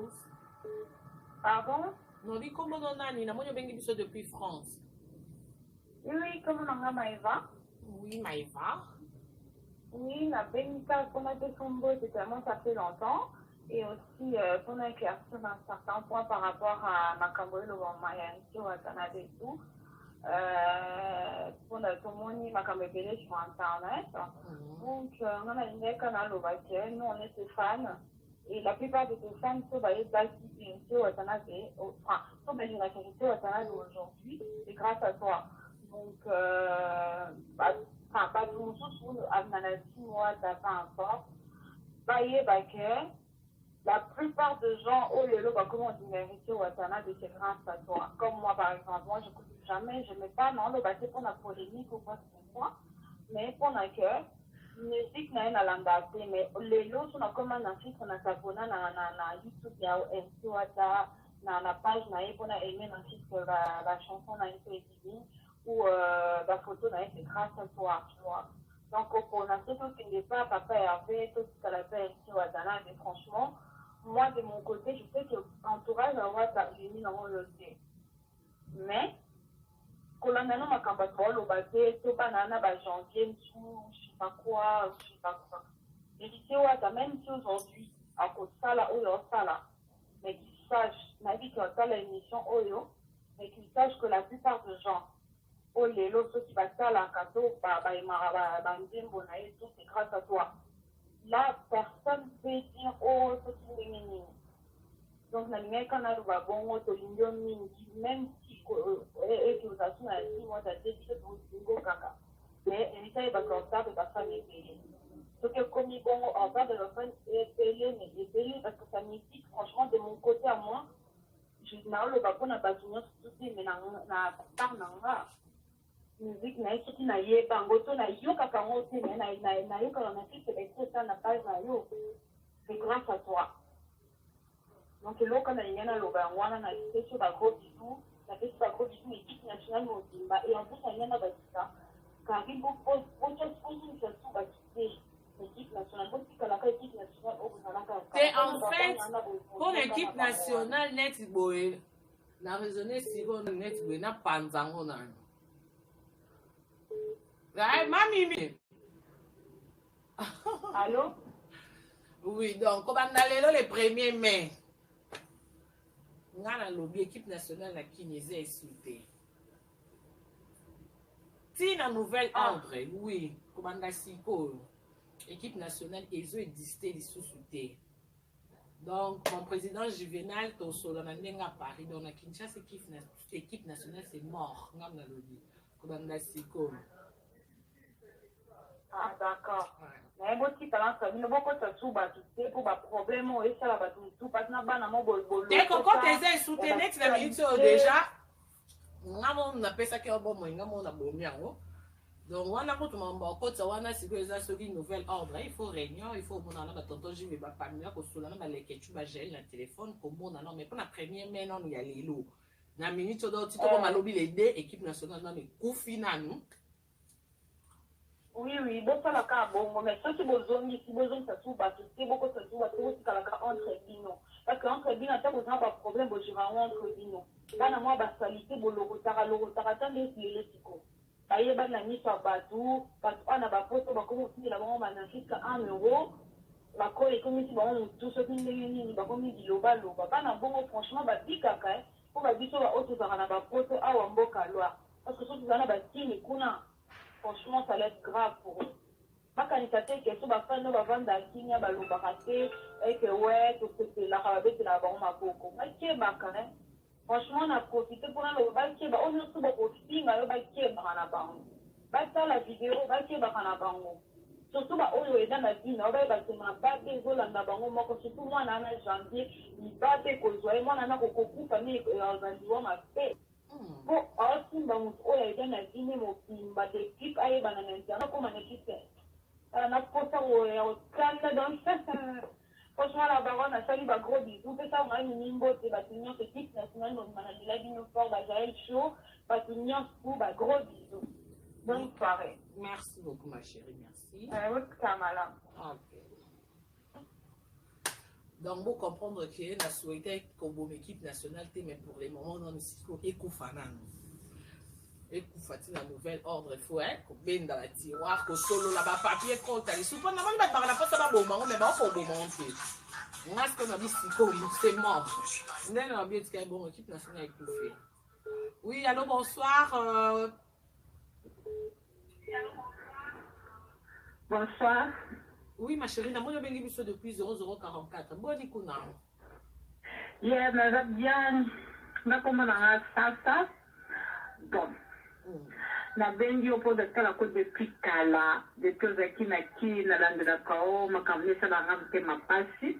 France. Pardon? Non, dit comment on a ni na moi bengi biso depuis France. Oui, comment on a Maëva? Oui, Maëva. Oui, la Benita, qu'on a été tombé, tellement ça fait longtemps. Et aussi, qu'on a éclairci un certain point par rapport à Makamboy, le Mayanti, au Canada et tout. On a tout le monde, Makamboy sur Internet. Donc, on a une canal au Baké, nous, on était fans. Et la plupart de ces fans sont basés au Canada, enfin, sont basés dans la qualité au Canada aujourd'hui. C'est grâce à toi. Donc, enfin, pas tout le monde, à Manati, moi, ça peu importe. Baye Baké, la plupart des gens, oh lolo, comment on dit, mérité au Atana, c'est grâce à toi. Comme moi, par exemple, moi, je n'écoute jamais, je ne mets pas, non, le baké pour la polémique ou quoi que ce soit, mais pour la que, musique n'a pas l'andate, mais les lots sont comme un artiste, on a s'abonné à YouTube, il y a MC Wata, dans la page, on a aimé l'artiste, la chanson, on a été ou la photo, c'est grâce à toi, tu vois. Donc, pour l'instant, tout ce qui n'est pas Papa Hervé, tout ce qu'elle appelle MC Watana, mais franchement, moi, de mon côté, je sais que l'entourage à Wata, j'ai mis dans le thé. Mais, quand on a un cambatoire, le bateau, tout banana, janvier, je sais pas quoi, je sais pas quoi. Et je dis, Wata, même si aujourd'hui, à cause de ça, là, mais qu'ils sachent, ma vie, quand on a l'émission Oyo, mais qu'ils sachent que la plupart des gens, oh les lots qui va ça la cadeau c'est grâce à toi. Là personne peut dire oh ce qui est mini. Donc la lumière quand on va bon to l'indion même si et que ça soit à 6 mois d'attente pour bingo kaka. Mais il ça va comme ça de pas famille payer. Ce que comme bon en bas de l'enfant est payé mais est payé parce que ça m'explique franchement de mon côté à moi je n'ai pas le bapon n'a pas signé tout mais na par nanga musique na soki na ye bango to na yo kaka ngo te mais na yo kaka na fille c'est ça na page na yo c'est grâce à toi donc là quand il y a le wana na fait sur la gros bisou na fait sur la gros bisou équipe nationale mobimba et en plus il y en a batista car il faut poser sur tout batiste l'équipe nationale donc si la équipe nationale au Canada c'est en fait pour l'équipe nationale net boy na raisonner si on net boy na panzango na Mamie. Allô? Oui, donc, comme on a le 1er mai, on a l'équipe nationale qui nous a insulté. Si la nouvelle ordre, oui, comme on a l'équipe nationale, ils ont existé, ils sont sous-soutés. Donc, mon président Juvenal, Tosso, on a à Paris, donc à Kinshasa, l'équipe nationale, c'est mort. On a comme on a Ah, d'accord. Mais bon, si talent, ça ne va pas te soubattre, c'est pour un problème, et ça va tout passer dans le bol. Dès que quand tu es soutenu, tu as mis déjà. On appelle ça qu'il y a un bon moyen, on a bon mien. Donc, on a tout le monde, on a si une nouvelle ordre. Il faut réunion, il faut qu'on a un tonton, je vais pas parler, parce que là, les questions, je gère le téléphone, comme on a, mais pour la première, mais non, il y a les lots. Dans la minute, tu as lobby les deux équipes nationales, mais Koufina, nous. Oui, oui, bon, ça la carte, bon, mais ceux qui besoin, si besoin, ça soubattre, c'est beaucoup de soubattre, c'est aussi la carte entre bino. Parce qu'entre bino, tu as besoin d'un problème, je vais entre bino. Là, moi, la qualité, le retard, attends, les psychos. Baye ba na miso batu ana ba poto ba komo ti la ba na fisika 1 euro ba ko e komi ti ba on tout ce qui ndenge ba komi di loba ba na bongo franchement ba dikaka pour ba biso ba auto za na ba poto awa mboka loi parce que surtout na ba tini kuna franchement ça laisse grave pour eux bakanisa te ke so bafani no bavanda kinya balobaka te eke we tosepelaka babetela bango maboko bakebaka franchement on a profité pour le bakeba on nyonso bokofinga yo bakebaka na bango batala video bakebaka na bango surtout baoyo eza na bina oyo bayebasema bate ezolanda bango moko surtout mwana ana janvier libate ekozwa ye mwana ana kokokufa ne ozandiwa mabe po aosimba motu oyo eza na bine mobimba depuis ayebana na internet akoma na kise na posa ya okanda donc franchement la baronne a sali gros bisous pe ça on a une mbote batignon équipe nationale donc on a dit la ligne fort Jaël Chaud batignon pour gros bisous bonne soirée. Merci beaucoup ma chérie, merci. Oui, Kamala. Ok. Donc, vous comprendre que la souhaité comme une équipe nationale, mais pour les moments, on a Ekoufana. Ekoufati la nouvelle ordre, il faut bien dans la tiroir, que solo là-bas, papier, compte, les soupes, on n'a pas la poste à bon moment, mais pas pour bon moment. Moi, ce qu'on a dit, c'est mort. On a bien dit qu'il y a une bonne équipe nationale écouffée. Oui, allô, bonsoir. Bonsoir. Oui, ma chérie, moi, j'ai bien vu depuis 0044. Bon, Nikuna. Yeah, mais bien, na como na salsa. Bon. Na bengi opo de kala ko depuis kala, depuis zaki na ki na lande na kao, makamne sa na ngamte mapasi.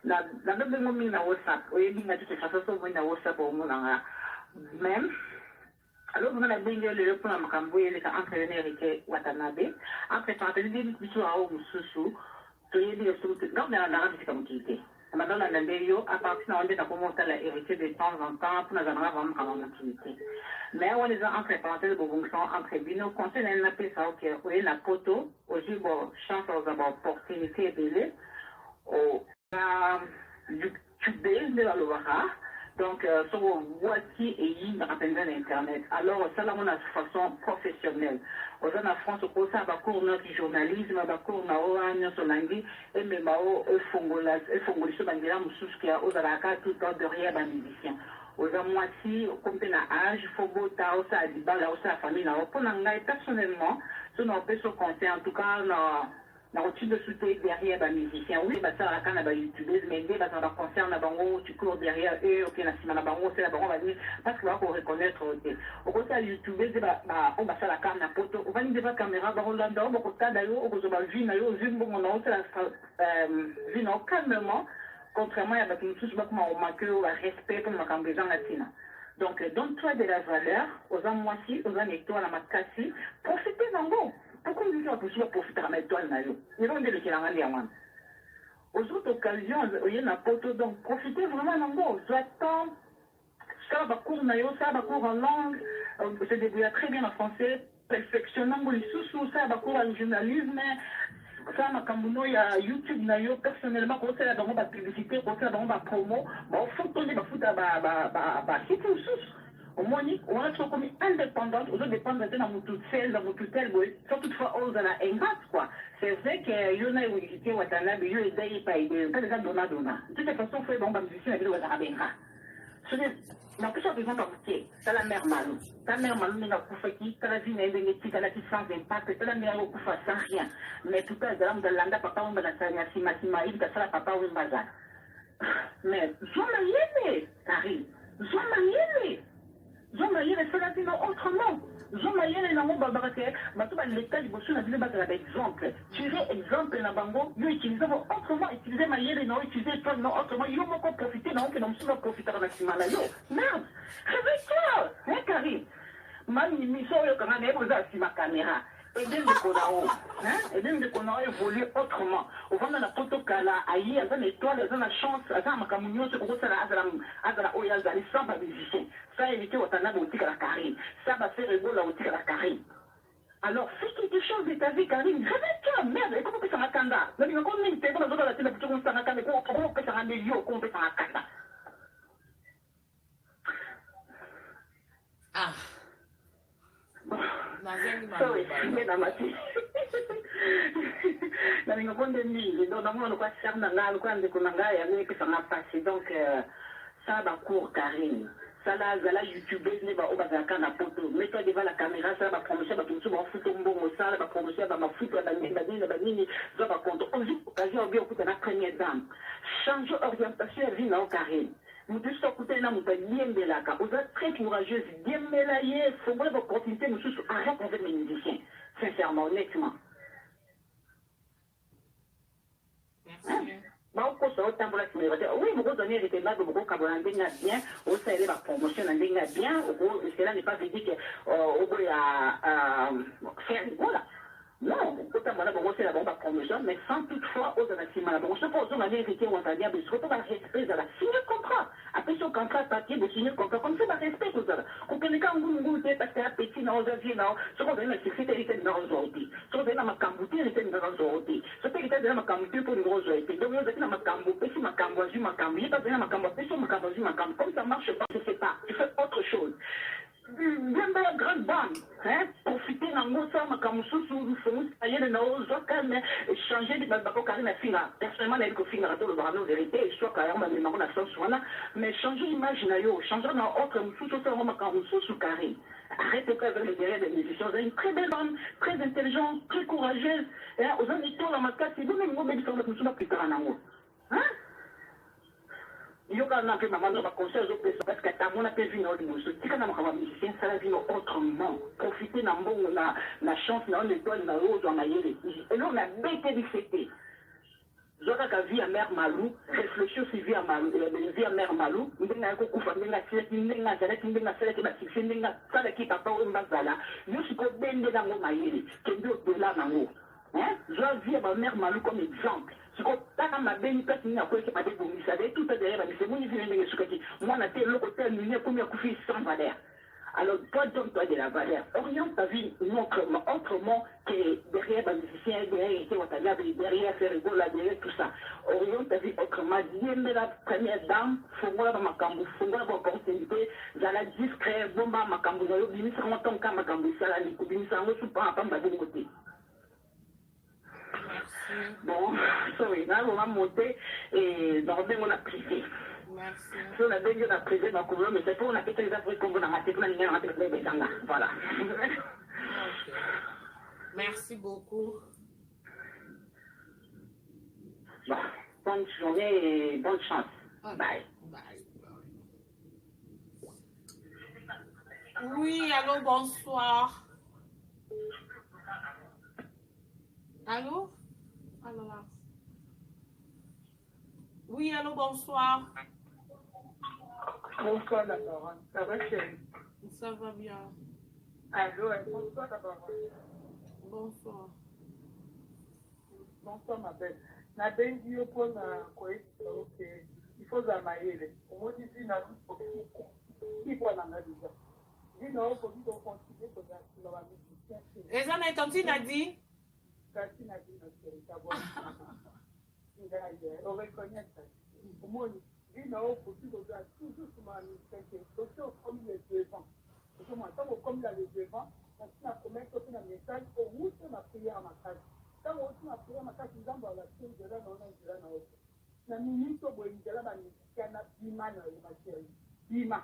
Na bengo mi na WhatsApp. Oye bi na tu façon so mo na WhatsApp o mo na même. Alors, on a bien le pour la Macambo et les entraîneurs étaient Watanabe. Après, quand on a dit que tu as un sous-sous, tu as dit que tu as un difficulté. Madame la Nandeyo, à partir de là, on a commencé à hériter de temps en temps pour nous avoir vraiment activité. Mais on les a entre parenthèses, entre bino, quand on a appelé ça, ok, on a la photo, aussi, bon, chance d'avoir opportunité de au YouTube de la Loira. Donc, sur voici et y rappelle Internet. Alors, ça, là, on a de façon professionnelle. Aux en France, au cours ça, va cours notre journalisme, va cours na orange, sur l'anglais, et même au fongolas, et fongolis, bandera, moussous, qui a aux alaka, tout le temps derrière un musicien. Aux en moitié, comme t'es na âge, faut beau, ta, au ça, di bala, au ça, famille, na, pour n'engager personnellement, sur nos peut se compter, en tout cas, na routine de soutenir derrière un musicien. Oui, bah ça, quand on a YouTube, mais bah ça va concerner la bango, tu cours derrière eux, ok, la semaine, la bango, c'est la bango, on va dire, parce qu'on va reconnaître, ok. Au côté de YouTube, on va faire la carte, la photo, on va dire, la caméra, on va dire, on va d'ailleurs, on va vu, on a aussi la vu, calmement, contrairement à la chose, on manque au respect pour ma caméra latine. Donc, donne-toi de la valeur aux amoisies, aux anecdotes, à la macassi, profitez d'en haut. Pourquoi nous devons profiter de la toile? Ils vont dire que c'est la manière. Aux autres occasions, il y a une photo, donc profitez vraiment d'en haut. J'attends, ça va cours en langue, se débrouille très bien en français, perfectionnant les sous-sous, ça va cours en journalisme. Ça, il y a YouTube, personnellement, quand c'est dans la publicité, quand c'est dans la promo, il faut tourner, il faut c'est tout sous. Au moins, on a trop comme indépendante, on dépend de mon tutelle, dans mon tutelle, sans toutefois, on a un mat, quoi. C'est vrai qu'il y en a où il y a Watanabe, il y a des pays, pas des gens donna. De toute façon, fait bon, musicien, il y a des Watanabe. Donc, ça, par exemple, t'as la mère Malou. Ta mère Malou n'est pas qui, t'as la vie n'est pas la qui sans impact, t'as la mère au coup sans rien. Mais tout à l'heure, dans l'anda, papa, on va la faire, si ma il t'as la papa, on va la. Mais, j'en ai aimé, Karine. J'en ai aimé. Zomaïre c'est la vie autrement. Zomaïre na mo babarake, bato ba l'état du bosso na bile ba la exemple. Tirer exemple na bango, yo utiliser autrement, utiliser maïre na utiliser toi non autrement, yo mo ko profiter na que non sous profiter na simana yo. Merde. Réveille-toi, hein Karim. Mami miso yo kana ne boza sima caméra. Et bien de konao, hein? Et bien de konao évoluer autrement. Au fond de la photo kala aïe, à l'étoile, à la chance, à la macamunio, c'est pour ça à la oyal d'aller sans pas musicien. Ça éviter au tana de la Karine. Ça va faire égaux la outil à la Karine. Alors, fais quelque chose de ta vie, Karine. Réveille-toi, merde, et comment on peut s'en attendre? Mais il y a combien de temps dans la télé pour qu'on s'en attende? Comment on peut s'en attendre? Comment on peut s'en attendre? Ah. Sorry, mais dans ma fille. Dans les grandes villes, dans le monde, quoi, ça n'a pas de conanga, il y a que ça n'a pas passé. Donc, ça va court, Karine. Ça là, la youtubeuse n'est pas au bazaka na photo. Mets-toi devant la caméra, ça va promotion, va tout va foutre un bon ça va promotion, va ma foutre la banine, ça va compter. On dit, occasion, bien, écoute, la première dame. Change orientation, vie, non, Karine. Nous tous écouter là, nous pas bien de la cas. Vous êtes très courageuse, bien mélaillée, il faut voir votre opportunité, nous tous arrête avec les musiciens. Sincèrement, honnêtement. Merci. Bah, au ça, autant pour la sécurité. Oui, vous donnez était là, vous avez bien, vous savez la promotion, bien, cela n'est pas dit que, au bout à faire, voilà. Non, peut-être que c'est la bonne promotion, mais sans toutefois aux anacimas. Bon, je pense qu'on a hérité ou on a dit, mais surtout par respect, ça signer le contrat. Après, sur le contrat papier, de signer le contrat, comme ça, par respect, tout ça. On peut les quand vous parce qu'il y a petit dans les avions, ce qu'on a la sécurité dans les ordi, ce qu'on a dans ma cambouté, il était dans les ordi, ce qui était dans ma cambouté pour une grosse ordi. Donc, vous êtes dans ma cambouté, sur ma cambouté, ma cambouté, il n'est pas dans ma cambouté, sur ma cambouté, ma cambouté. Comme ça marche pas, je ne sais pas. Tu fais autre chose. Même la grande bande, hein, profiter d'un mot ça, ma camusou, ailleurs de nos autres, mais changer de bako carré finga. Personnellement, n'a que finga dans le barano vérité, soit carrément dans le marron à sens mais changer l'image nayo, changer dans autre moussou, ça ma camusou sous carré. Arrêtez pas avec les derrière des musiciens, vous êtes une très belle femme, très intelligente, très courageuse, et aux auditeurs, la macasse, c'est vous-même, vous m'avez dit que vous plus tard en amour. Hein? Yoga n'a pas maman va conseil aux autres parce que ta mon a pas vu dans le musée. Tu quand on va musicien ça la vie autrement. Profiter d'un bon la chance dans l'étoile dans l'eau dans la yéle. Et là on a bêté du fêter. Zoka ka vie à mère Malou, réfléchir sur vie à Malou, vie à mère Malou, ndenga ko kufa ndenga sele ndenga zala ndenga sele ke ba ndenga sala ki papa o mbazala. Yo siko bende na ngoma yéle. Kendo de là na ngo. Hein? Je vis à ma mère Malou comme exemple. Ce qu'on a ma béni, personne n'a pas été pas débouillé. Ça veut tout à derrière, mais c'est mon idée de ce que dit. Moi, on a été le côté lumière, combien de coups sans valeur. Alors, toi, donne-toi de la valeur. Oriente ta vie autrement que derrière les musiciens, derrière faire rigoler, derrière tout ça. Oriente ta vie autrement. Dis, la première dame, faut-moi dans ma cambou, faut-moi dans ma opportunité, j'allais discret, bon, ma cambou, j'allais oublier, c'est comment ton cas, ma cambou, ça, la nicobine, ça, on ne sait pas, ma bon côté. Merci. Bon, sorry, là, on va monter et dans le on a privé. Merci. Si on a bien on a privé dans le couloir, mais c'est pour on a fait les Afriques comme on a raté, on a raté les Bézanga. Voilà. Ok. Merci beaucoup. Bon, bonne journée et bonne chance. Okay. Bye. Bye. Oui, allô, bonsoir. Allô? Allô, là. Oui, allô, bonsoir. Bonsoir d'abord. Ça va chérie? Ça va bien. Allô, bonsoir d'abord. Bonsoir. Bonsoir ma belle. Na bengi yo pour na koyebisa oke il faut za mayele omoni vina qui pour na déjà vina okoki kocontinue kozala bamusicien eza na etonti na di kasi na vina chérie savoir oreconnaître omoni vina okoki kozala toujours sur ma musicien soki okomi le devant okomona ntango okomi na le devant nasi na commettre ope na message owute na prière makasi ntango oti na prière makasi nzambe alatie nzela na ona nzela na oto na miniti oboye nzela bamisika na bima na yo basheri bima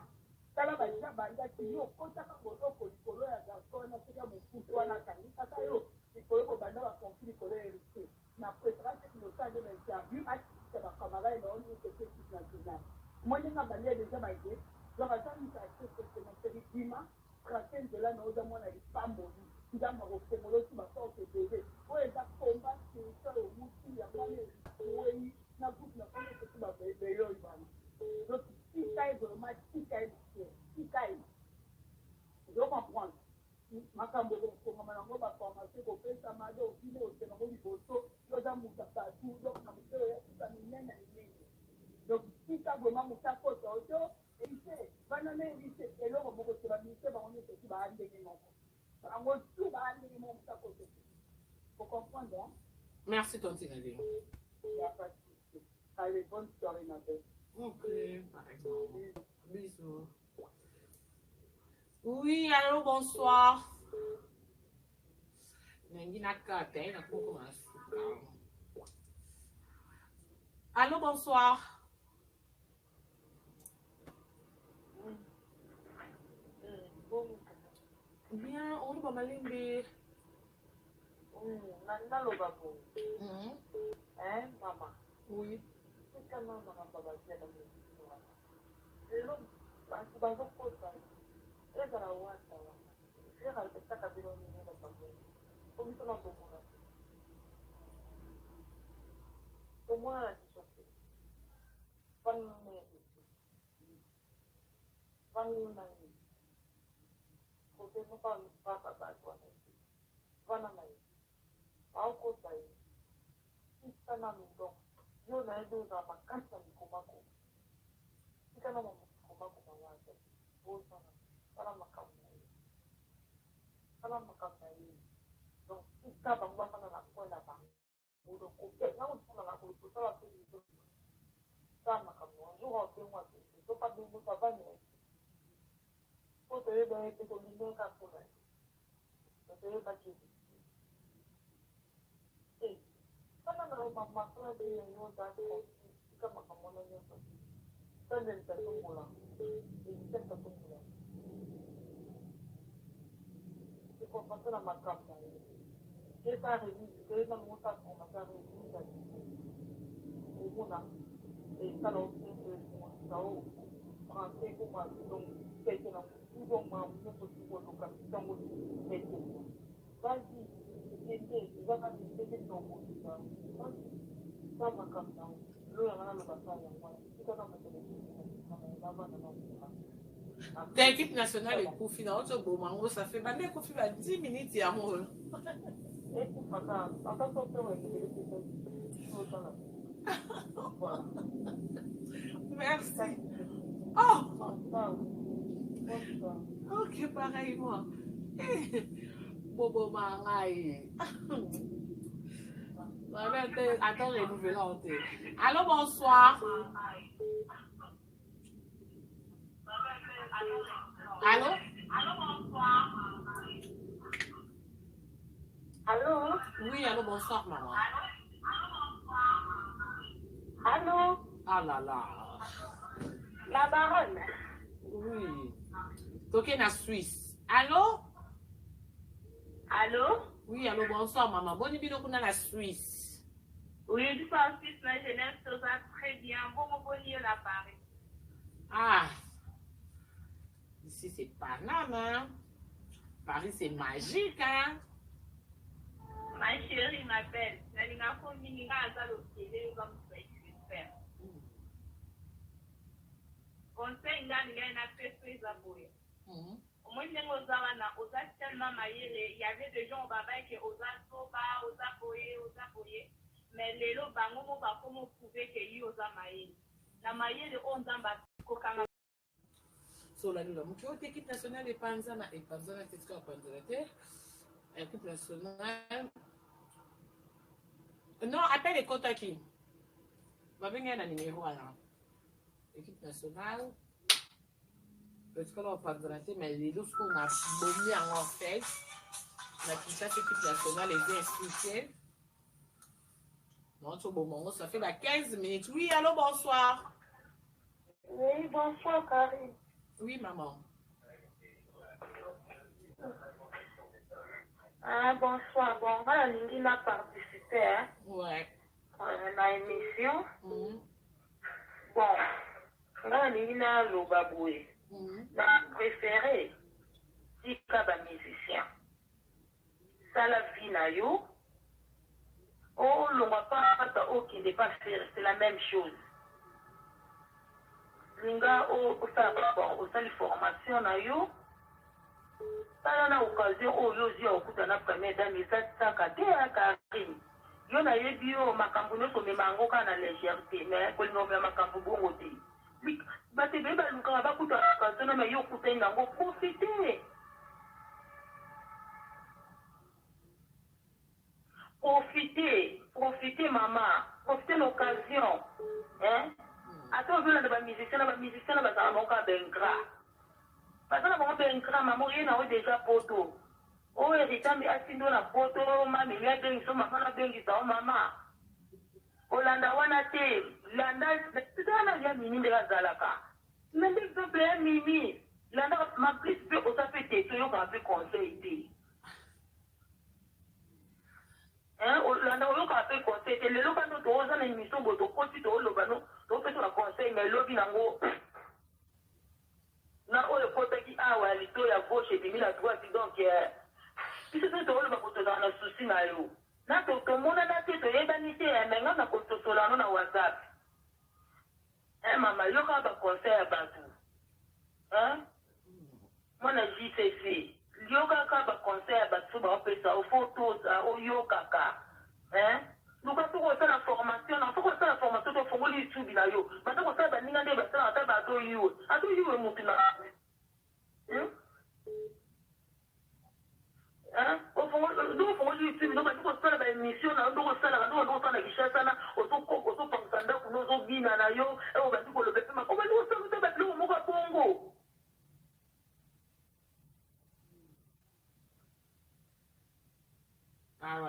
tala baja bandaki yo okotaka boloko likolo ya garson na soki ya mokutu wana akanisaka yo likolo kobanda bakonfli likolo ya erite na préférence kinosande na interview akisa bakamaraye na oni ekeke équipe nationale moninga balia deja baye donc azamisa asesesemeseri bima tracé nzela na oza mwana lipamboli nzambe akosemola oti basorte bebe oyo eza komba spirituel omuti yangani esuwei na groupe na koni ekoti babeyo oyo bana donc tika ye vraiment tika ye tika ye ozo comprendre makambo kokongama yango baformation kopesama de okine osenango liboso yoza muta patu donc na moto oyo yakuta minene minene donc tika vraiment motakota oto eise bana na erise eloko moko te baministre bango nyonso oti baa ndenge moko bango tu baa ndenge moko motakota faut comprendre hein? Merci tonti Nadine. Il n'y a pas de souci. Allez, bonne soirée ma belle. Ok, par exemple. Bisous. Oui, allô, bonsoir. Allô, bonsoir. Bien, on va m'aller. Nanda Lobabo. Hein, maman? Oui. C'est quand même maman Babazia dans le film. Et l'homme, parce que dans le côté, elle va la voir ça. Elle va le faire à Béron, elle va pas voir. Comme ça, on va voir. Au moins, elle est sortie. Pas de mère. Pas de mère. Faut que nous parlions pas à toi. Pas de mère. aokota ye tika na mindongo yo na ye eza makasi ya mikomako tika na mikomako bawaza ozana tala makambo na ye tala makambo na ye donc tika bango bafanda na point na bango donc na osala na kolosala pe tala makambo un jour abengo apese sopa bengo savane po toyeba ye pe tolimeka mpona ye toyeba kezi kana na mamakala de yo da ko kama kama na yo tende nitatumula nitatumula iko patana makamba esa hivi kama mota kwa makara hivi kuna kana usenge sao français kuma donc c'est na ngo ma mo ko ko loka tango tete basi ende zaka tete tongo kama kama leo yana lobasanya kwa kama l'équipe nationale est confinée au Bomango, ça fait maintenant qu'on fait 10 minutes et amour. Merci. Oh! Ok, pareil, moi. Bobo Marai. Attends, renouvelant. Allô, bonsoir. Allô? Allô, bonsoir. Allô? Oui, allô, bonsoir, maman. Allô? Ah là là. La baronne? Oui. Toqué na Suisse. Allô? Allô? Oui, allô, bonsoir, maman. Bonne nuit, on a la Suisse. Oui, je suis en Suisse, la jeunesse, tout ça très bien. Bon, la Paris. Ah. Ici, c'est Panama. Hein? Paris, c'est magique, hein? Ma chérie m'appelle. La ligne a fait une comme ça, je vais faire. Conseil, il y a fait très aboué. Moi, je suis tellement maillé. Il y avait des gens au Baba qui osaient boyer. Mais les lots, bango, comment prouver qu'il y a osa maillé. La maillé de 11 ans, kokanga. So la lula mukio équipe nationale et panzana qu'est-ce qu'on panzana équipe nationale non appelle les Kotaki va venir un numéro là équipe nationale parce que là panzana mais les deux qu'on a bombé en fait la Kinshasa équipe nationale est expliquée non tout bon moment ça fait 15 minutes oui allô bonsoir oui bonsoir Karine. Oui, maman. Ah, bonsoir. Bon, voilà, Lindy m'a participé hein, ouais. À l'émission. Bon, voilà, Lindy m'a l'obaboué. Ma préférée, c'est Kaba musicien. Ça, la vie n'a yo. Oh, l'on va pas, oh, qui n'est pas faire, c'est la même chose. Linga au salle formation na yo tala na occasion oyo zia okuta na première dame ça kate Karine yo na yebi yo makambo nyonso memango kaka na légèreté mais kolinga ya makambo bongo te bato ebeye balukaka bakuta occasion na me yo okutani nango profitez maman profitez l'occasion hein. Attends, je vais les musiciens, bazala moka bengra. Bazala moka bengra, maman rien a déjà poto. Oh, hérita mi asindo na poto, mami ya bengi so maman na bengi sa maman. Olanda wana te, landa tana ya mini de bazalaka. Mais exemple ya mini, landa ma plus peu au tapé te yo ka pe conseil te. Hein, olanda yo ka pe conseil te, le lokando to oza na émission boto koti to lobano. Donc, tu as conseil, mais l'objet nango. Na o le pote qui a ou alito ya gauche et puis la droite donc si c'est tout le monde dans le souci na yo. Na to monde na te to yebanité mais na ko to solano na WhatsApp. Maman, yo ka ba conseil à bantu. Hein? Moi na JCC. Yo ka ba conseil à bantu ba pesa au photo au yo kaka. Nous avons fait la formation, nous avons fait la formation de Fongoli Subilayo. Maintenant, on a dit que nous avons fait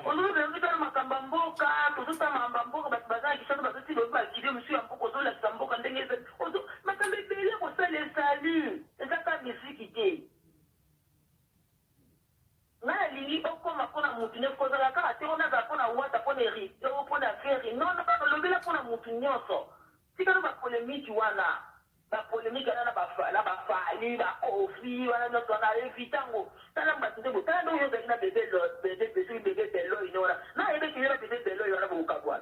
on a vu dans ma cambamboka, tout ça, ma bamboka, bazar, qui s'en va se dire, qui dit, monsieur, un peu de la samboka, ma cambé, on s'est les saluts, et ça, ta musique qui est. Na lili okoma pona mutu ne kozala kaka te ona za pona wata pona eri te pona feri non lobela pona mutu nyonso tika no ba polémique wana ba polémique na ba fali ba kofi wana no tona evitango tala mbatinde bo tala no yo na bébé belo inora na ebe ki na bébé belo wana bo kabwa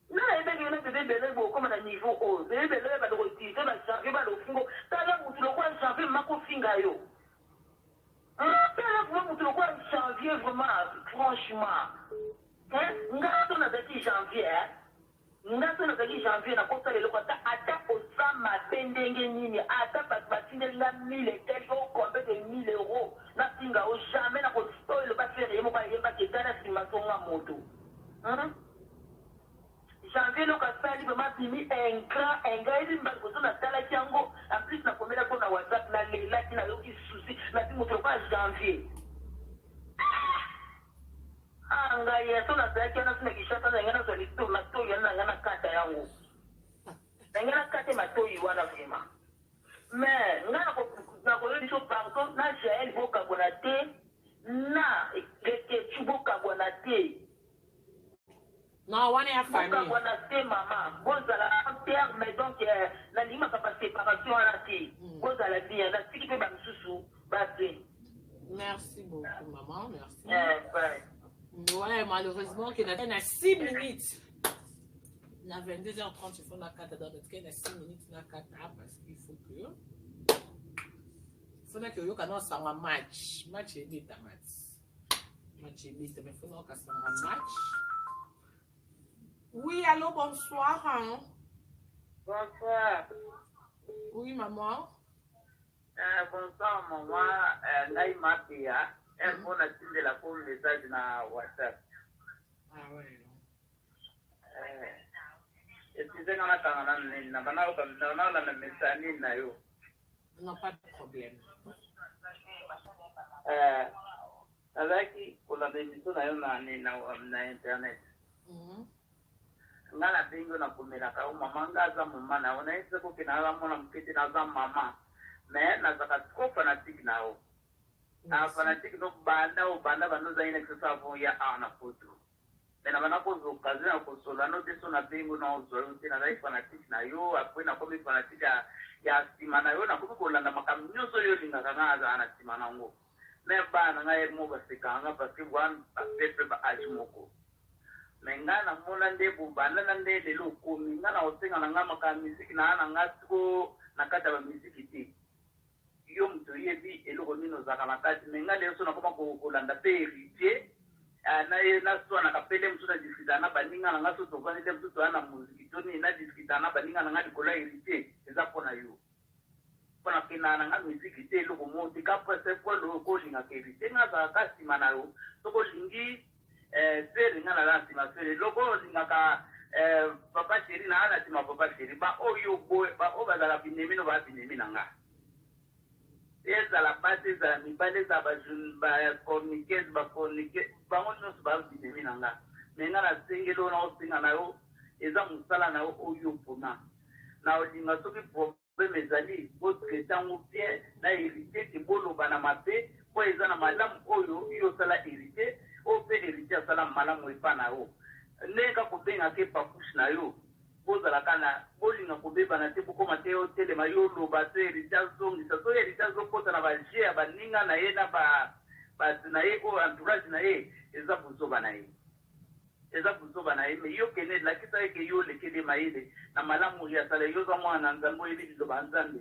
na ebe ki na bébé belo bo koma na niveau o bébé belo ba do ti te ba changer ba do fingo tala mutu lo kwa changer mako finga yo. Janvier, vraiment, franchement. Nous avons dit janvier. Nous avons dit janvier, nous avons dit que Osama Bendengenini, Ada Batine la 1000 et quelques combien de 1000 euros. Nous avons jamais le faire et nous avons janvier, nous avons vraiment mis un grand, il m'a dit en plus, nous avons WhatsApp, nous avons des soucis, nous avons janvier. Anga yeso na zaki na sina kishata na ngana zali to na to yana ngana kata yangu. Na ngana kata matoi wana vima. Mais ngana ko na ko yodi so pardon na Jael boka bonate na ke chuboka bonate. Non, on est à famille. Boka bonate mama. Boza la terre mais donc na lima papa séparation à la té. Boza la bien na tiki pe ba msusu ba té. Merci beaucoup maman, merci. Ouais. Ouais, malheureusement, qu'il y a 6 minutes. Il y a 22h30, il faut la carte dans notre cas, il y a 6 minutes, il y a 4 parce qu'il faut que. Il faut que vous ayez un match. Match est vite, match est vite, mais il faut que vous ayez un match. Oui, allô, bonsoir. Hein? Bonsoir. Oui, maman. Bonsoir, maman. Naïma Pia. Elle m'a dit la pour message dans WhatsApp. Ah ouais. Et puis, c'est quand on a un message. Non, pas de problème. Avec la émission na internet. Ngala bingo na kumela ka mama ngaza mama na unaisa ko kinala mona mkiti na za mama. Mais na zakatiko fanatique nao. Fanatique no banda o banda bano za ina kisa vo ya ana foto. Tena bana ko zokazi na ko sola no teso na bingo na ozo tena na fanatique na yo apo na ko mi fanatique ya simana yo na ko ko landa makamnyoso yo linga kana za ana simana ngo. Me bana ngaye mo basikanga parce que wan pepe ba ajmoko. Mengana mona ndebu banda na ndele loko mingana osenga na ngama ka muziki na ana ngatiko na kata ba muziki ti. Yo mtu yebi eloko mino za kama kati mengale yeso na koma ko landa pe héritier na ye na so na kapele mtu na diskita na baninga na ngaso to bani te mtu ana muziki toni na diskita na baninga na ngadi kola héritier eza pona yo pona kina na ngadi muziki te eloko moti ka presse ko lo ko linga ke héritier na za kasi manaro to ko lingi feri nga na lansi maferi loko linga ka papa chéri na ana tima papa chéri ba oyo boy ba o bazala binemino ba binemina nga ezala basi ezala mibale eza bafornike bango nyonso ba binemina nga me nga na sengeli oyo na osenga na yo eza mosala na yo oyo mpona na olinga soki problème ezali otraite yango bien na héritier ke boloba na mabe po eza na malamu oyo yo osala héritier o pe héritier asala malamu epa na yo ndenge kobenga ke papuche na yo bozalaka na bolinga kobebana te bokoma te otelema yo loba te héritier azongisa so héritier azokota na baje ya baninga na ye na bato na ye oyo entourage na ye eza bozoba na ye me yo kende lakisa eke yo lekele mayele na malamu ya sala yo za mwana nzambe oyebi liloba nzambe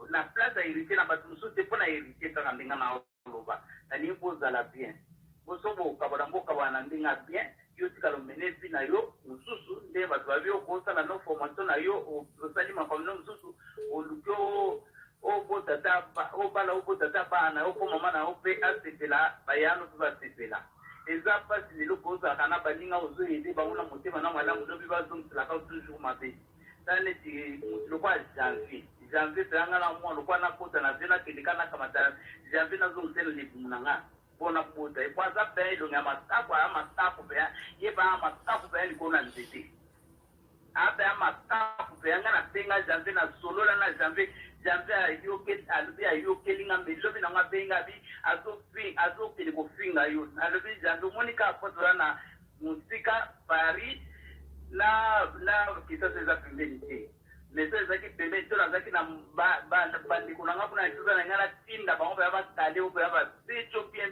na place ya héritier na bato mosusu te mpo na héritier kaka ndenge na loba nalingi bozala bien Bosobo kabarambo kabana ndinga bien yo tikalo menesi na yo mususu nde batwabio kosa na no formation na yo osali makamno mususu olukyo obo tata bala obo tata bana opo mama na ope asepela bayano tuba sepela eza pasi lelo kosa kana balinga ozo yede bauna motema na malamu no biba zongela ka toujours mabe tane ti lokwa janvier tanga na mo lokwa na kota na vena kedikana kama ta janvier na zongela libunanga bona kota e kwaza pelo ngama tapo be ye ba matapo be ni kona nzete abe matapo be ngana penga janvier na solola na janvier ayoke alubi ayoke linga melobi na ngabenga bi azo pele ko finga yo alubi janvier monika fotola na musika Paris na kisa seza pembeni mais ça zaki pembeni to na zaki na bandi kuna ngapu na tuza na ngala tinda ba ngaba ba tale o ba pecho bien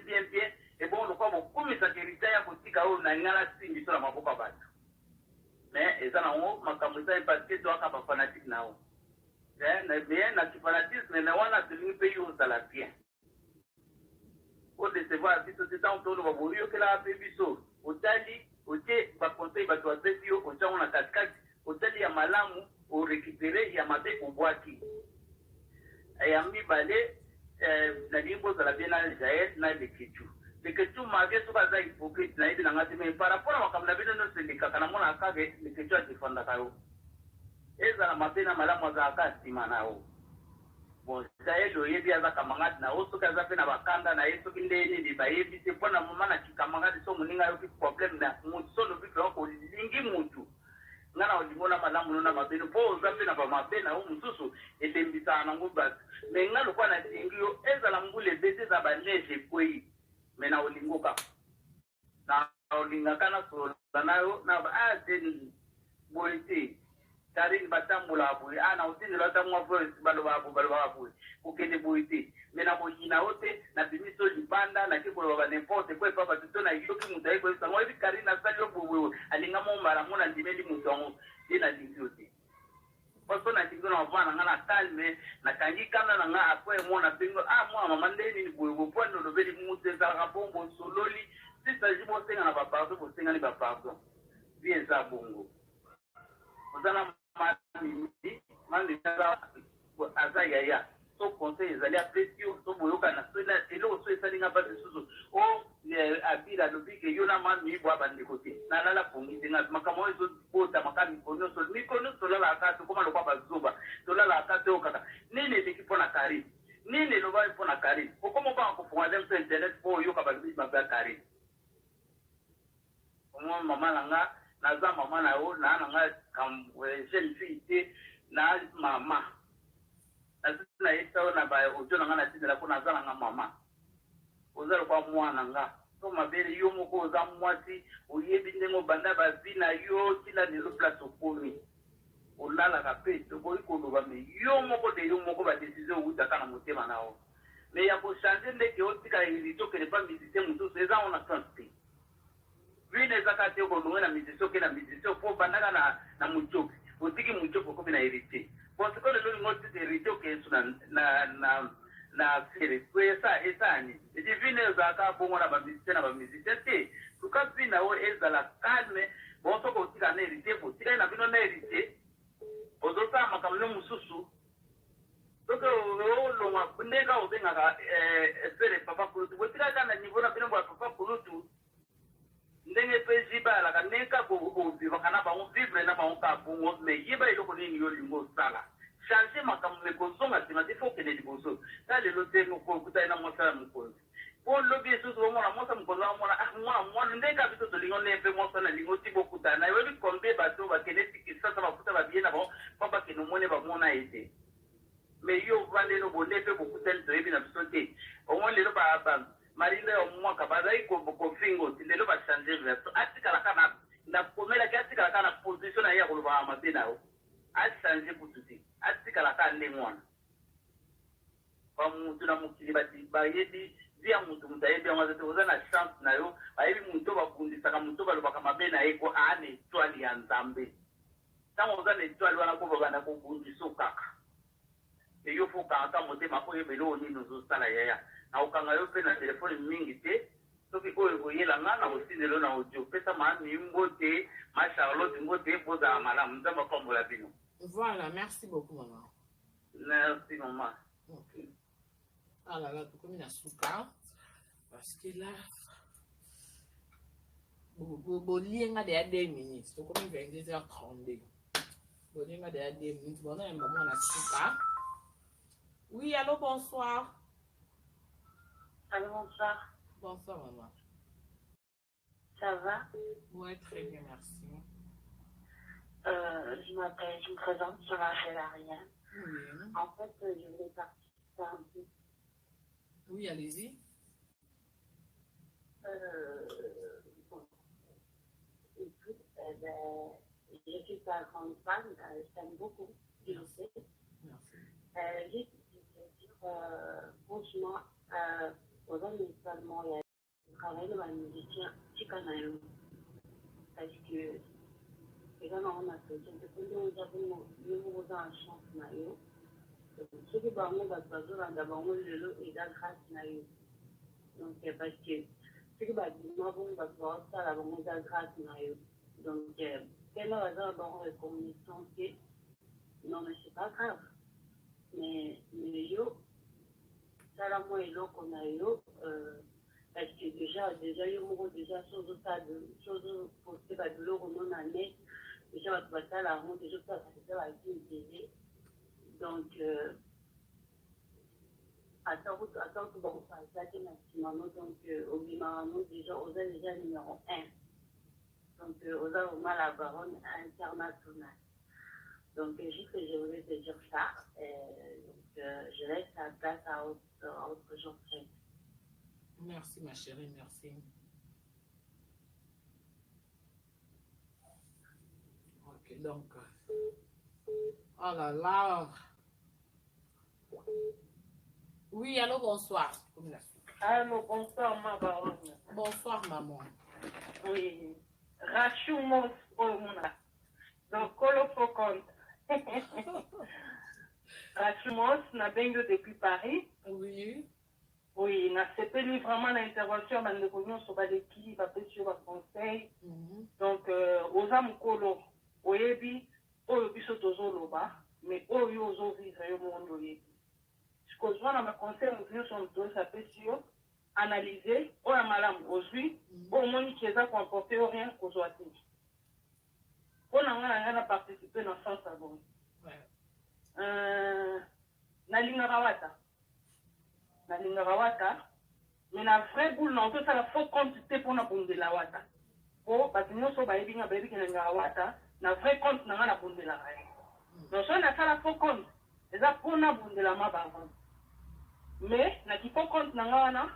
et bon lokwa bo komisa kerita ya kotika o na ngala tingi to na maboka batu mais eza na ngo makambo eza parce que to aka ba fanatique na o na bien na fanatisme na wana tulingi pe yo sala bien o de se voir biso c'est tant to ba borio que la biso otali ote ba conseil ba to azio o chango na katikati otali ya malamu o récupérer ya mabe o boaki ya mibale na limbo za la bien na Jael na leketu mage to baza hypocrite na ibi na ngati me par rapport à makamna bino no sindika kana mona akage leketu atifanda kayo eza na mabe na malamu za akati manao bon Jael oyebi aza kamangati na oso kaza pe na bakanda na yeso kindeni di bayebi se pona mama na kikamangati so muninga yo ki problem na mutu so no biko ko lingi mutu ngana olimona malamu na mabeno po zape na ba mabena o mususu etembisa na nguba me ngalo kwa na tingio eza la mbule bete za baneje kwei mena olingoka na olingakana so nayo na ba den boite tarin batambula abu ana utini lata mwa voice balo babu ukende boite mena bojina wote na bimiso libanda na kiko ba n'importe quoi papa tutona yoki mutai ko sango ibi karina salio bubu alinga mo mara mona ndimeli mutongo dina dingioti paso na tingo na vana ngana kalme na kangikana na nga akwe mona pingo mwa mama ndeni ni bubu pondo do beli mute za kabombo sololi sisa jibo senga na papa ko senga ni papa ko bien za bongo ozana mandi azaya so conseil ezali apesio so boyoka na so eloko so esalinga mpasi susu o abila lobike yo na mami bwa bandeko te nalala pongisi nga makambo oyo ezobota mikono tolalaka te koma lokwa bazoba tolalaka te o kaka nini eleki mpo na kari nini elobaki mpo na kari okoma obanga kofonga te mso internet mpo oyoka babisi mabe ya kari omwa mama na nga naza mama na yo na nga jeune fille te na mama na yesa na ba ojo na nga na tindela ko naza na nga mama ozalo kwa mwana nga to mabele yo moko oza mwasi oyebi ndengo banda bazi na yo tila lelo place okomi olala ka pe to boyi ko loba me yo moko de yo moko ba décision utaka na motema nao me ya ko changer ndeke otika ilito que ne pas visiter mutu seza on a santé vile zakati yoko nungena miziso kena miziso po bandaka na muchoki otiki muchoko komi na hérité bon c'est que le long mot de hérité que sur na fere kwesa esani divine zaka bongo na ba musicien te tuka pina o ezala calme bon soko otika na hérité po tika na bino na hérité ozota makamlo mususu donc longa ndeka obenga ka fere papa kulutu botika kana niveau na bino ba papa kulutu ndenge pesi ba la kaneka ko vivre kana ba on vivre na ba on ka bongo mais yiba iloko nini yo lingo sala changer makambo ko zonga tima defo ke ne liboso ta le lote no ko kuta na mo sala mkonzi po lobi so so mo na mo sa mkonzi mo mo ndeka bito to lingo ne pe mo sala lingo tibo kuta na yo bi kombe ba to ba keneti ki sa ba kuta ba bien na ba papa ke no mone ba mo na ete mais yo vande no bonne pe beaucoup tel to ebi na bisote o mo le lo ba marinde omwaka bazai ko fingo tindelo ba changer verso atikala kana na komela ke atikala kana position ya ko ba mabena o changer kututi atikala kana ndengwana ba mutu na mukili ba yedi dia mutu mutayebi amaze to na chance na yo ayebi mutu ba kundisa ka mutu ba lo ba mabena eko ane twali ya nzambe tango za ne twali wana ko ba na ko kundiso kaka eyo foka ata motema ko yebelo ni no zo sala ya na ukanga yo pe na telefoni mingi te soki oyo koyela nga na kosindelo na audio pesa mami mbote ma Charlotte mbote bozala malamu nzambe apambola bino. Voilà, merci beaucoup maman. Merci maman. Ok. Ah là là, tout comme il a souka parce que là bon lien de 2 minutes, tout comme 22h32. Bon lien de 2 minutes, bon un moment on a souka. Oui, allô, bonsoir. Allô, bonsoir. Bonsoir maman. Ça va? Ouais, très bien, merci. Je me présente, je m'appelle Ariane. Oui. En fait, je voulais participer un peu. Oui, allez-y. Bon. Écoute, je suis ta grande fan, je t'aime beaucoup, tu le sais. Merci. Juste, je veux dire, franchement, aux hommes seulement, il y a le travail de ma musicien, tu connais, parce que les gens ont a fait, c'est que nous avons une chance, ce qui va nous faire d'abord, le et la grâce, donc parce que ce qui va nous avoir ça, la bonne grâce, donc quelle raison d'avoir reconnaissance, non, mais c'est pas grave. Mais yo, ça là, moi, et l'eau qu'on a eu, parce que déjà, yo, déjà, chose pour ce que l'eau qu'on a né, déjà, on va faire la honte, déjà, ça va être une télé. Donc, attends, que bon, ça a été maximum, donc, au Bimarano, déjà, on a déjà numéro 1. Donc, on a vraiment la baronne internationale. Donc, juste que je voulais te dire ça. Donc, je laisse la place à autre chose. Merci, ma chérie, merci. Ok, donc. Oh là là. Oui, allô, bonsoir. Allô, bonsoir, ma baronne. Bonsoir, maman. Oui. Rachumos, Omuna. Donc, Colofocon. Rachumos, n'a bien depuis Paris. Oui. Oui, n'a pas vraiment l'intervention dans les réunions sur l'équipe, après sur le conseil. Donc, aux amukolo, au yebi, au biso tozoloba, mais au yozo vivre au monde yebi. Ce que je vois dans ma conseil, nous sommes tous à sur analyser, au amalam aujourd'hui, au monde qui est à comporter rien qu'aux oiseaux. On a participé dans 100 secondes. Nalingarawata, mais la vraie boule, non, ça la faut compter pour la bonde de la wata. Oh, parce que nous sommes baby qui n'a wata, la vraie compte n'a la bonde de la raie. Donc, ça n'a pas la faux compte, c'est ça pour la bonde de la ma bavon. Mais, n'a qui faut compte n'a wana,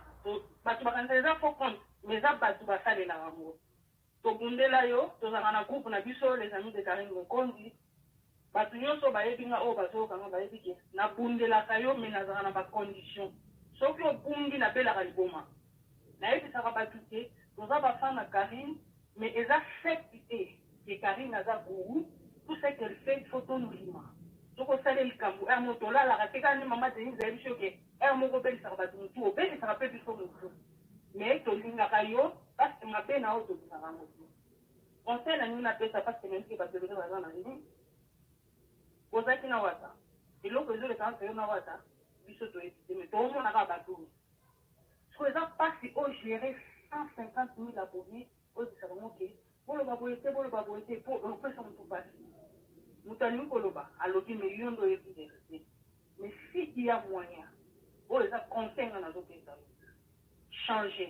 parce que c'est ça faux compte, mais ça bat tout ça de la rameau. To bonde la yo, to zangana groupe na biso, les amis de Karine Mokondi. Bato nyonso bayebi nga oyo bazokanga bayebi ke nabundelaka yo me nazala na bacondition soki obundi nabelaka liboma nayebisaka bato te toza bafan na Karine mais eza secte te ke Karine aza gourou tout ce qu'elle fait faut tonolima soki osali likambo ere moto olalaka te kaka nde mama denise ayebi so ke ere moko obelisaka bato motu obelisaka mpe biso motu mais tolingaka yo parce que mabe na oyo tobisaka motu conseil na nini napesa parce que nayebi ke bato ebele baza na nini ozaki na wata eloko ezoleka nka yo na wata biso toyebite me toomonaka bato so eza mpasi oyo gere 150 000 abonné oyo bisaka moke boloba boye te po opesa motu mpasi moto alingi koloba alobi me yo ndo oyebi verité mais si il y a moyen oyo eza conseil nga nazopesa yo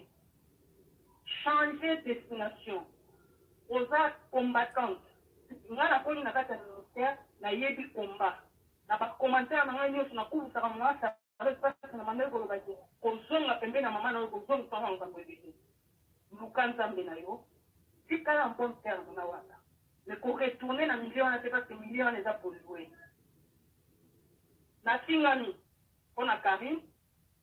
changer destination oza combattante nga nakoli na kati ya ministère nayebi combat na bacommentaire na ngai nyonso nakubisaka mwasa avec pasi na mandeli koloba te kozonga pembeni na mama na yo kozongisanga makambo ebele luka nzambe na yo tikala en bon terme na wata mais koretourne na milieu wana te parce que milieu wana eza polue nasingani mpo na Karine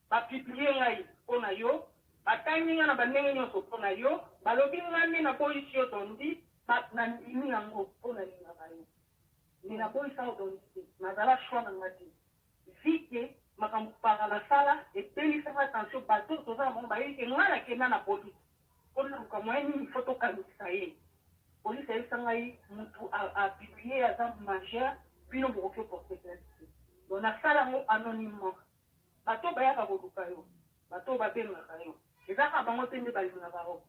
bapiblie ngai mpo na yo batangi nga na bandenge nyonso mpo na yo balobi ngami na polisi yo tondi na ndimi yango mpo na lingaka yo mais na boyisa otondi te nazala shwa na nga te vike makambo para la sala epelisaka attention bato tozala bango bayeke ngai nakenda na polise mpona luka moye nini fo tokanisa ye polise ayebisa ngai motu apiblie aza majeur bino bokoki porte plainte donc nasala yango anonymement bato bayaka koluka yo bato babengaka yo ezaka bango te nde balingaka yo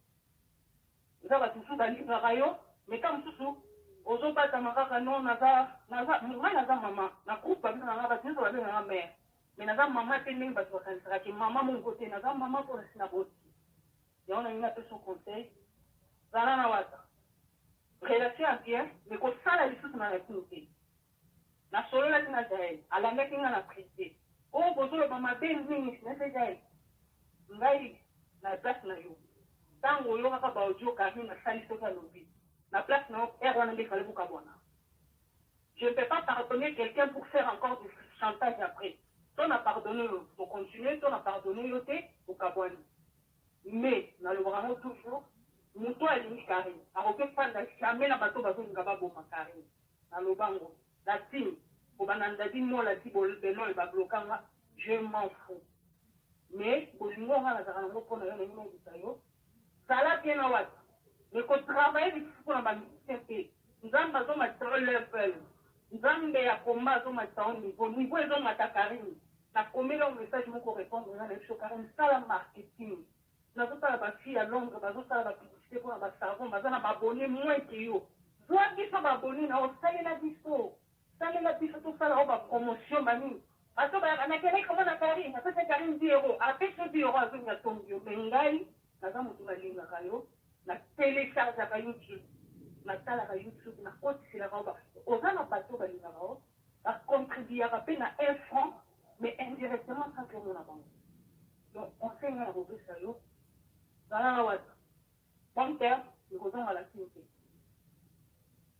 eza bato mosusu balingaka yo meka mosusu ozobatama kaka no ngai naza mama na groupe babengaka bato nyonso babengaka mare mais naza mama te ndenge bato bakanisaka ke mama mongo te naza mama mpona sina boti yango nalingi apesa conseil zala na wata relation ya bien mais kosala lisusu na lakini te nasololaki na jael alandaki nga na prité oyo bozoloba mabe nini sinese jael ngai na place na yo ntango oyokaka baaudio kari nasali soki alobi na place na yo ere wana nde ekali bokabwana je ne peux pas pardonner quelqu'un pour faire encore du chantage après ton a pardonné yo tocontinue ton a pardonné yo te okabwani mais nalobaka ngo toujours moto alingi kari akoki fanda jamais na bato bazolinga baboma kari nalobango latine kobanda di mola di benole bablokanga je m'en fous mais bolingo nga nazaka nango mpona yo nangi nobisa yo zala bien na wata mais kotravaille lisusu mpona bamisicien te nzambe azomatisa level nzambe ya komba azomatisa o niveau ezomata karini nakomeli o message moko répondre nga na biso karini sala marketing nazosala bafille ya londres bazosala bapublicité mpona basargon baza na babone moins ke yo zwa biso babone na osalela biso tosala o bapromotion banini bato nakele koma na karine apesa karine 10 euro apesa 10 euro azongi atongi yo me ngai naza motu nalingaka yo na téléchargeaka youtube natalaka youtube nakotiselaka o oza na bato balingaka o bacontribuaka mpe na 1 franc mais indirectement sans que omona bango donc conseil nga na kopesa yo zala na wata bon terme ekozonga lakini te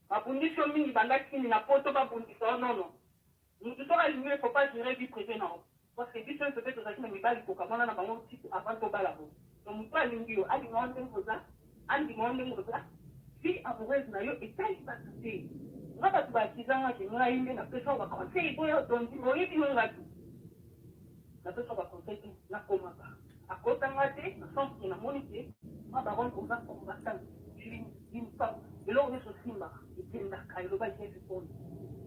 babundisi yo mingi bandakini na poto babundisa o nono mutu soki alingi il faut pas gérer vie privée na o parce que biso nyonso mpe tozalaki na mibali kokamona na bango tipe avant tobala bo donc motu alingi yo alinga wa ndenge oza andima wa ndenge oza vie amoureuse na yo etali bato te nga bato bakizangaki ngai nde napesa baconseil boyo dondi oyebi yo ngatu napesa baconseil te nakomaka akotanga te nasansi namoni te nga baron koza kombatan limpa eloko nyonso simbaka etendaka eloba ikeviponde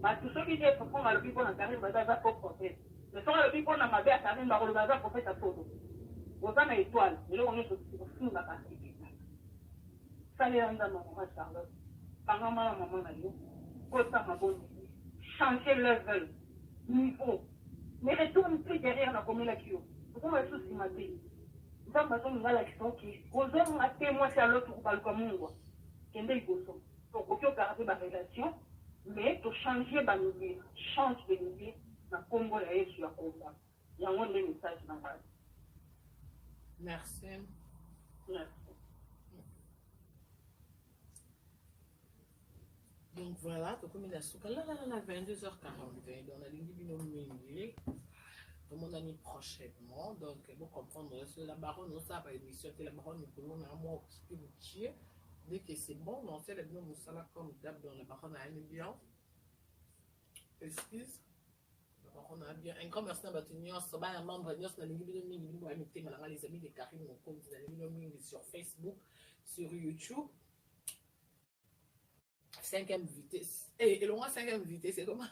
bato soki te profonde alobi mpona karine baza aza faux prophète mais soki alobi mpona mabe ya karine bakoloba aza prophète apodo oza na étoile eloko nyonso kosimbaka ekitaka salela nzambe mama charlotte pangama na mama na yo kota maboni changer level niveau mais retourne plus derrière na komelaki yo okoma yesu nsima te nzambe azolinga alakisa oke ozonga te mwasi ya loto kobaluka mungwa kende liboso okoki ogarde barelation mais tochange bamilier change de milier na nkombo ya yesu ya komba yango nde message na ngai merci. Donc voilà, tout comme il a souka là 22h40 dans la ligne bino mingi. Tout le monde a mis prochainement, donc vous comprendre la baronne on ça va émission la baronne nous pouvons à moi qui vous tire dès que c'est bon on sait les bino musala comme d'hab dans la baronne a bien. Excuse. On a bien un grand merci à Batunio, ça va un membre de la ligne bino mingi nous va mettre malgré les amis de Karim mon compte de la ligne mingi sur Facebook, sur YouTube. 5e vitesse. Et le moins 5e vitesse, c'est comment?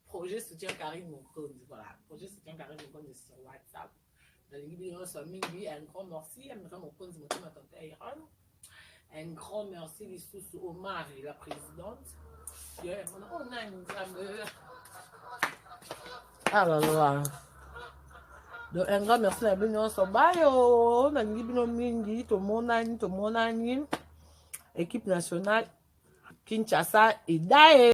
Projet soutien Karine Moncon. Voilà. Projet soutien Karine Moncon sur WhatsApp. Dans les vidéos, un grand merci. Un grand merci les sous Omar et la présidente. On a une femme. Ah là là. Donc un grand merci à Bino Sobayo. On a dit Bino Mingi, tout mon ami, équipe nationale. Kinshasa et Dae.